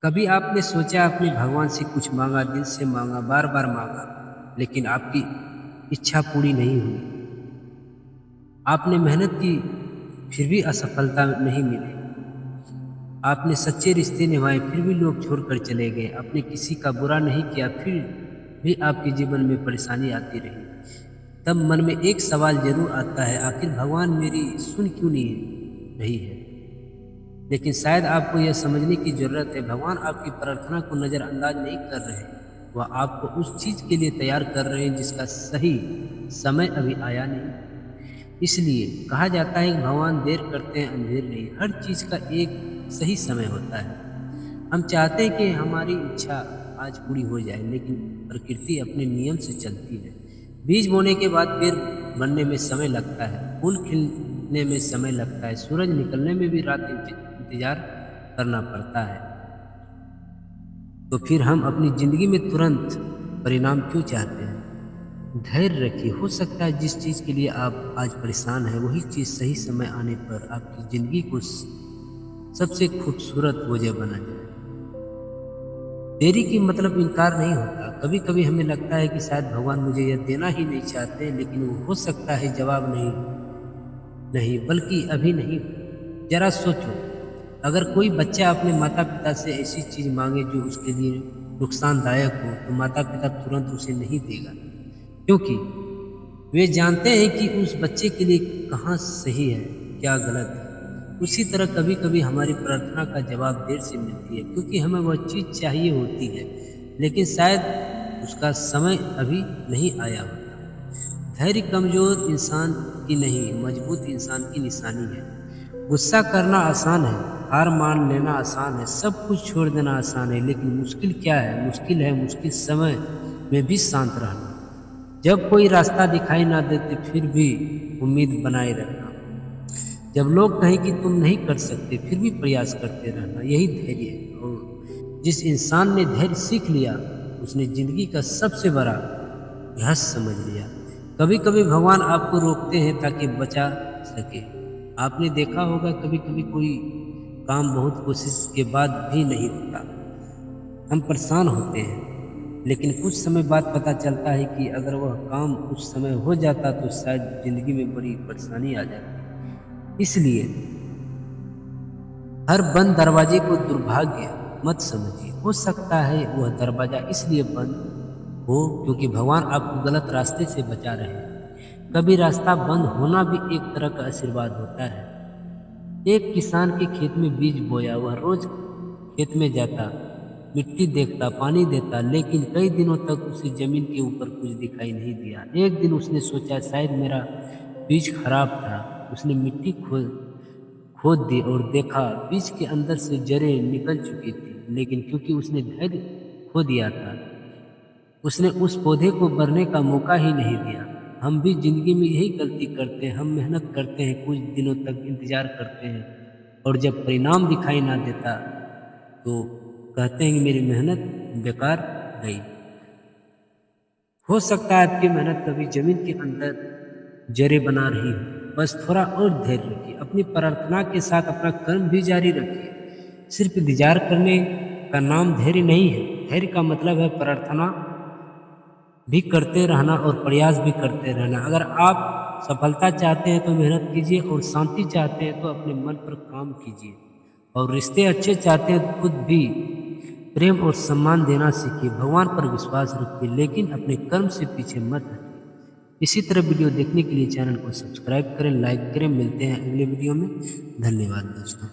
कभी आपने सोचा अपने भगवान से कुछ मांगा, दिल से मांगा, बार बार मांगा, लेकिन आपकी इच्छा पूरी नहीं हुई। आपने मेहनत की, फिर भी असफलता नहीं मिली। आपने सच्चे रिश्ते निभाए, फिर भी लोग छोड़कर चले गए। आपने किसी का बुरा नहीं किया, फिर भी आपके जीवन में परेशानी आती रही। तब मन में एक सवाल जरूर आता है, आखिर भगवान मेरी सुन क्यों नहीं रही है। लेकिन शायद आपको यह समझने की जरूरत है, भगवान आपकी प्रार्थना को नज़रअंदाज नहीं कर रहे हैं। वह आपको उस चीज के लिए तैयार कर रहे हैं जिसका सही समय अभी आया नहीं। इसलिए कहा जाता है कि भगवान देर करते हैं, अंधेर नहीं। हर चीज का एक सही समय होता है। हम चाहते हैं कि हमारी इच्छा आज पूरी हो जाए, लेकिन प्रकृति अपने नियम से चलती है। बीज बोने के बाद पेड़ बनने में समय लगता है, फूल खिलने में समय लगता है, सूरज निकलने में भी रात इंतजार करना पड़ता है। तो फिर हम अपनी जिंदगी में तुरंत परिणाम क्यों चाहते हैं? धैर्य रखिए, हो सकता है जिस चीज के लिए आप आज परेशान हैं वही चीज सही समय आने पर आपकी जिंदगी को सबसे खूबसूरत वजह बना जाए। देरी की मतलब इनकार नहीं होता। कभी कभी हमें लगता है कि शायद भगवान मुझे यह देना ही नहीं चाहते, लेकिन वो हो सकता है जवाब नहीं नहीं बल्कि अभी नहीं। जरा सोचो, अगर कोई बच्चा अपने माता पिता से ऐसी चीज मांगे जो उसके लिए नुकसानदायक हो, तो माता पिता तुरंत उसे नहीं देगा, क्योंकि वे जानते हैं कि उस बच्चे के लिए कहाँ सही है, क्या गलत है। उसी तरह कभी कभी हमारी प्रार्थना का जवाब देर से मिलती है, क्योंकि हमें वह चीज चाहिए होती है, लेकिन शायद उसका समय अभी नहीं आया होता। धैर्य कमजोर इंसान की नहीं, मजबूत इंसान की निशानी है। गुस्सा करना आसान है, हार मान लेना आसान है, सब कुछ छोड़ देना आसान है, लेकिन मुश्किल क्या है? मुश्किल है मुश्किल समय में भी शांत रहना। जब कोई रास्ता दिखाई ना देते फिर भी उम्मीद बनाए रखना। जब लोग कहें कि तुम नहीं कर सकते फिर भी प्रयास करते रहना, यही धैर्य है। और जिस इंसान ने धैर्य सीख लिया उसने जिंदगी का सबसे बड़ा रहस्य समझ लिया। कभी कभी भगवान आपको रोकते हैं ताकि बचा सके। आपने देखा होगा कभी कभी कोई काम बहुत कोशिश के बाद भी नहीं होता, हम परेशान होते हैं, लेकिन कुछ समय बाद पता चलता है कि अगर वह काम उस समय हो जाता तो शायद जिंदगी में बड़ी परेशानी आ जाती। इसलिए हर बंद दरवाजे को दुर्भाग्य मत समझिए। हो सकता है वह दरवाजा इसलिए बंद हो क्योंकि भगवान आपको गलत रास्ते से बचा रहे हैं। कभी रास्ता बंद होना भी एक तरह का आशीर्वाद होता है। एक किसान के खेत में बीज बोया, वह रोज खेत में जाता, मिट्टी देखता, पानी देता, लेकिन कई दिनों तक उसे जमीन के ऊपर कुछ दिखाई नहीं दिया। एक दिन उसने सोचा शायद मेरा बीज खराब था। उसने मिट्टी खोद दी और देखा बीज के अंदर से जड़ें निकल चुकी थी, लेकिन क्योंकि उसने धैर्य खो दिया था, उसने उस पौधे को बढ़ने का मौका ही नहीं दिया। हम भी जिंदगी में यही गलती करते हैं। हम मेहनत करते हैं, कुछ दिनों तक इंतजार करते हैं, और जब परिणाम दिखाई ना देता तो कहते हैं कि मेरी मेहनत बेकार गई। हो सकता है आपकी मेहनत कभी जमीन के अंदर जड़ें बना रही हो। बस थोड़ा और धैर्य रखिए, अपनी प्रार्थना के साथ अपना कर्म भी जारी रखिए। सिर्फ इंतजार करने का नाम धैर्य नहीं है। धैर्य का मतलब है प्रार्थना भी करते रहना और प्रयास भी करते रहना। अगर आप सफलता चाहते हैं तो मेहनत कीजिए, और शांति चाहते हैं तो अपने मन पर काम कीजिए, और रिश्ते अच्छे चाहते हैं तो खुद भी प्रेम और सम्मान देना सीखिए। भगवान पर विश्वास रखिए, लेकिन अपने कर्म से पीछे मत हटिए। इसी तरह वीडियो देखने के लिए चैनल को सब्सक्राइब करें, लाइक करें। मिलते हैं अगले वीडियो में। धन्यवाद दोस्तों।